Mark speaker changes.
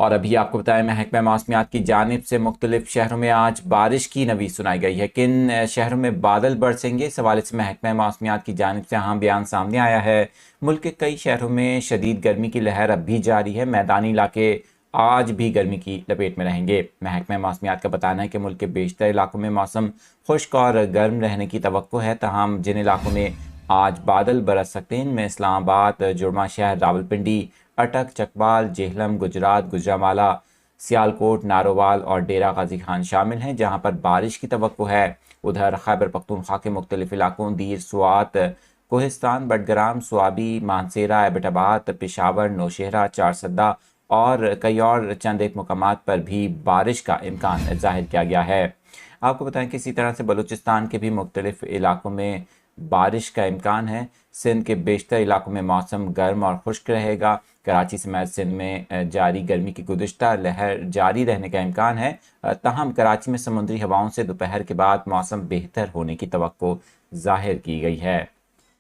Speaker 1: और अभी आपको बताया महकमा मौसमियात की जानिब से मुख्तलिफ शहरों में आज बारिश की नवीद सुनाई गई है। किन शहरों में बादल बरसेंगे, इस हवाले से महकमा मौसमियात की जानिब से अहम बयान सामने आया है। मुल्क के कई शहरों में शदीद गर्मी की लहर अब भी जारी है। मैदानी इलाके आज भी गर्मी की लपेट में रहेंगे। महकमा मौसमियात का बताना है कि मुल्क के बेशतर इलाकों में मौसम खुश्क और गर्म रहने की तवक्को है। तमाम जिन इलाकों में आज बादल बरस सकते हैं इनमें इस्लामाबाद, जुड़वा शहर, रावलपिंडी, अटक, चकवाल, जेहलम, गुजरात, गुजरांवाला, सियालकोट, नारोवाल और डेरा गाजी खान शामिल हैं, जहां पर बारिश की तवक्को है। उधर खैबर पख्तूनख्वा के मुख्तलिफ इलाकों दीर, स्वात, कोहिस्तान, बडग्राम, स्वाबी, मानसेरा, एबटाबाद, पेशावर, नौशहरा, चारसद्दा और कई और चंद एक मकामात पर भी बारिश का इम्कान जाहिर किया गया है। आपको बताएं कि इसी तरह से बलूचिस्तान के भी मुख्तलिफ इलाकों में बारिश का इम्कान है। सिंध के बेशतर इलाकों में मौसम गर्म और खुश्क रहेगा। कराची समेत सिंध में जारी गर्मी की गुज़िश्ता लहर जारी रहने का इम्कान है। ताहम कराची में समुद्री हवाओं से दोपहर के बाद मौसम बेहतर होने की तवक्को जाहिर की गई है।